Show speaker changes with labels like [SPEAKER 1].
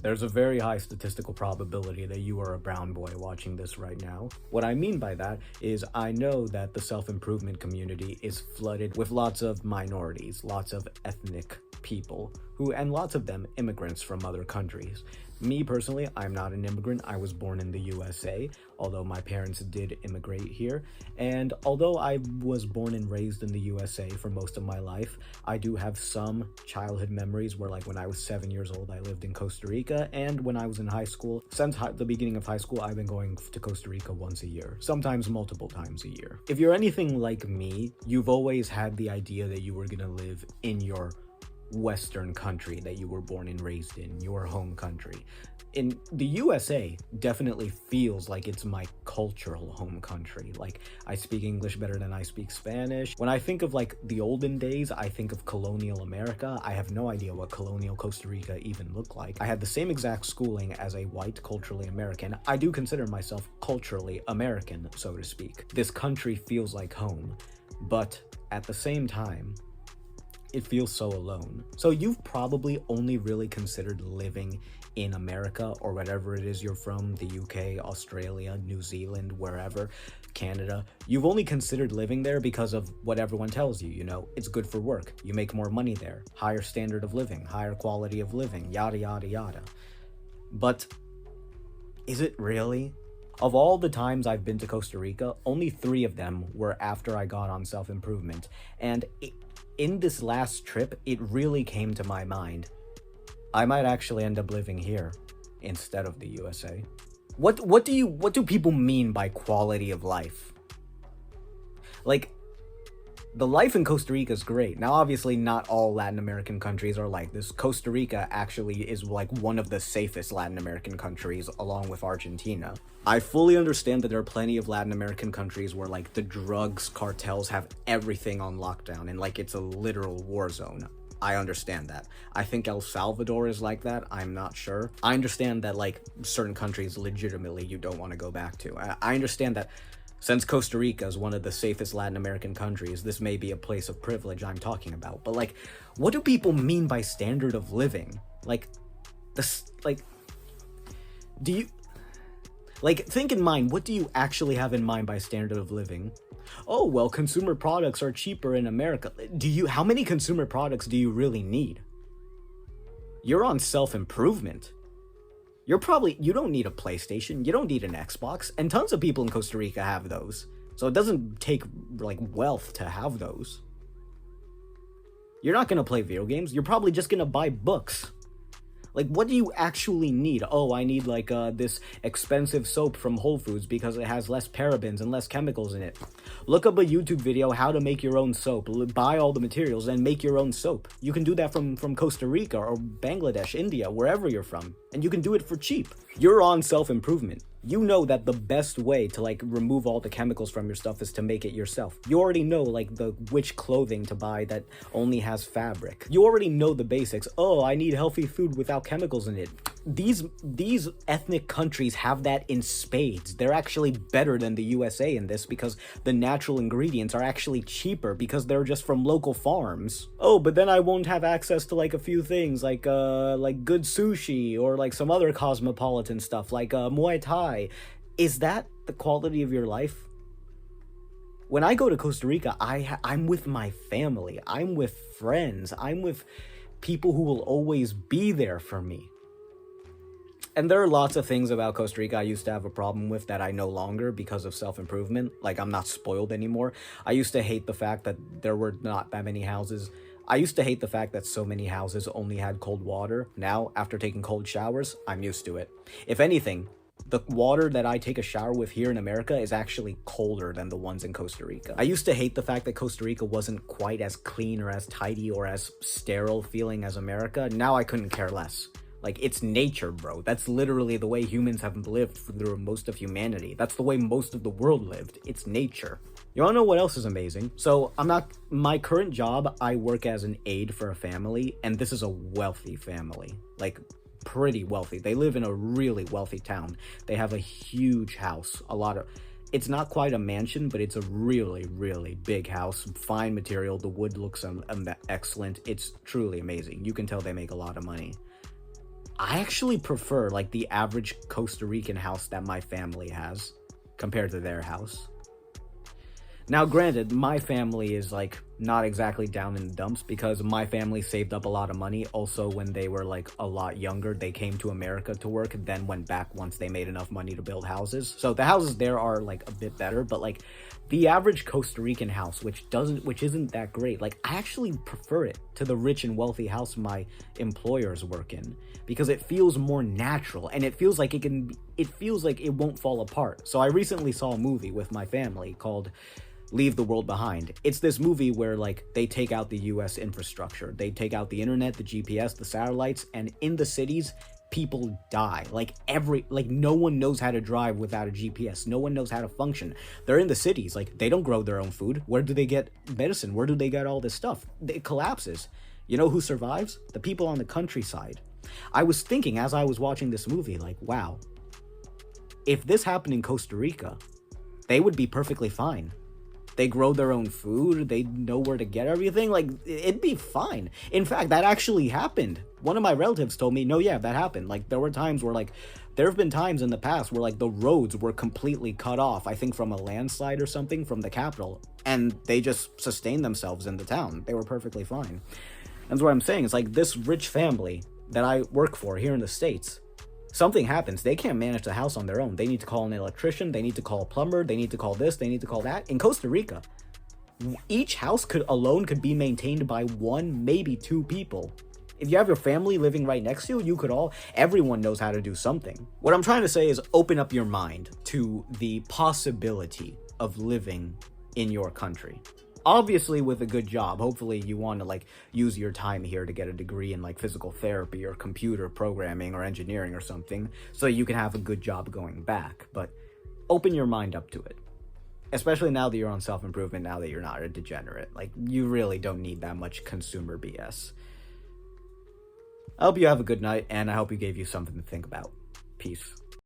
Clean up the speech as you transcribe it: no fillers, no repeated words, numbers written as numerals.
[SPEAKER 1] There's a very high statistical probability that you are a brown boy watching this right now. What I mean by that is I know that the self-improvement community is flooded with lots of minorities, lots of ethnic people, and lots of them immigrants from other countries. Me personally, I'm not an immigrant. I was born in the USA, although my parents did immigrate here. And although I was born and raised in the USA for most of my life, I do have some childhood memories where, like, when I was 7 years old, I lived in Costa Rica. And when I was in high school, since the beginning of high school, I've been going to Costa Rica once a year, sometimes multiple times a year. If you're anything like me, you've always had the idea that you were gonna live in your Western country that you were born and raised in, your home country. In the USA, definitely feels like it's my cultural home country. Like, I speak English better than I speak Spanish. When I think of, like, the olden days, I think of colonial America. I have no idea what colonial Costa Rica even looked like. I had the same exact schooling as a white, culturally American. I do consider myself culturally American, so to speak. This country feels like home, but at the same time, it feels so alone. So you've probably only really considered living in America or whatever it is you're from, the UK, Australia, New Zealand, wherever, Canada. You've only considered living there because of what everyone tells you, you know, it's good for work, you make more money there, higher standard of living, higher quality of living, yada, yada, yada. But is it really? Of all the times I've been to Costa Rica, only 3 of them were after I got on self-improvement. And in this last trip, it really came to my mind, I might actually end up living here instead of the USA. What do people mean by quality of life? Like, the life in Costa Rica is great. Now, obviously, not all Latin American countries are like this. Costa Rica actually is like one of the safest Latin American countries, along with Argentina. I fully understand that there are plenty of Latin American countries where, like, the drugs cartels have everything on lockdown and, like, it's a literal war zone. I understand that. I think El Salvador is like that. I'm not sure. I understand that, like, certain countries legitimately you don't want to go back to. I understand that since Costa Rica is one of the safest Latin American countries, this may be a place of privilege I'm talking about. But, like, what do people mean by standard of living? Like, do you... Like, think in mind, what do you actually have in mind by standard of living? Oh, well, consumer products are cheaper in America. How many consumer products do you really need? You're on self-improvement. You don't need a PlayStation, you don't need an Xbox, and tons of people in Costa Rica have those. So it doesn't take, like, wealth to have those. You're not gonna play video games, you're probably just gonna buy books. Like, what do you actually need? Oh, I need, like, this expensive soap from Whole Foods because it has less parabens and less chemicals in it. Look up a YouTube video, how to make your own soap. Buy all the materials and make your own soap. You can do that from Costa Rica or Bangladesh, India, wherever you're from. And you can do it for cheap. You're on self-improvement. You know that the best way to, like, remove all the chemicals from your stuff is to make it yourself. You already know, like, which clothing to buy that only has fabric. You already know the basics. Oh, I need healthy food without chemicals in it. These ethnic countries have that in spades. They're actually better than the USA in this because the natural ingredients are actually cheaper because they're just from local farms. Oh, but then I won't have access to, like, a few things like good sushi or, like, some other cosmopolitan stuff like Muay Thai. Is that the quality of your life? When I go to Costa Rica, I'm with my family. I'm with friends. I'm with people who will always be there for me. And there are lots of things about Costa Rica I used to have a problem with that I no longer because of self-improvement. Like, I'm not spoiled anymore. I used to hate the fact that there were not that many houses. I used to hate the fact that so many houses only had cold water. Now, after taking cold showers, I'm used to it. If anything, the water that I take a shower with here in America is actually colder than the ones in Costa Rica. I used to hate the fact that Costa Rica wasn't quite as clean or as tidy or as sterile feeling as America. Now I couldn't care less. Like, it's nature, bro. That's literally the way humans have lived through most of humanity. That's the way most of the world lived. It's nature. You wanna know what else is amazing? So, my current job, I work as an aide for a family, and this is a wealthy family. Like, pretty wealthy. They live in a really wealthy town. They have a huge house, it's not quite a mansion, but it's a really, really big house. Fine material, the wood looks excellent. It's truly amazing. You can tell they make a lot of money. I actually prefer like the average Costa Rican house that my family has compared to their house. Now, granted, my family is like not exactly down in the dumps because my family saved up a lot of money. Also, when they were like a lot younger, they came to America to work and then went back once they made enough money to build houses. So the houses there are like a bit better, but like the average Costa Rican house, which isn't that great, like I actually prefer it to the rich and wealthy house my employers work in because it feels more natural and it feels like it won't fall apart. So I recently saw a movie with my family called Leave the World Behind. It's this movie where like they take out the US infrastructure. They take out the internet, the GPS, the satellites, and in the cities, people die. Like no one knows how to drive without a GPS. No one knows how to function. They're in the cities, like they don't grow their own food. Where do they get medicine? Where do they get all this stuff? It collapses. You know who survives? The people on the countryside. I was thinking as I was watching this movie, like, wow, if this happened in Costa Rica, they would be perfectly fine. They grow their own food. They know where to get everything. Like, it'd be fine. In fact, that actually happened. One of my relatives told me, no, yeah, that happened. Like, there were times where, like, there have been times in the past where, like, the roads were completely cut off, I think from a landslide or something from the capital, and they just sustained themselves in the town. They were perfectly fine. That's what I'm saying. It's like this rich family that I work for here in the States, something happens, they can't manage the house on their own. They need to call an electrician, they need to call a plumber, they need to call this, they need to call that. In Costa Rica, each house could be maintained by one, maybe two people. If you have your family living right next to you, everyone knows how to do something. What I'm trying to say is open up your mind to the possibility of living in your country. Obviously with a good job. Hopefully you want to like use your time here to get a degree in like physical therapy or computer programming or engineering or something so you can have a good job going back. But open your mind up to it. Especially now that you're on self-improvement, now that you're not a degenerate. Like, you really don't need that much consumer BS. I hope you have a good night, and I hope it gave you something to think about. Peace.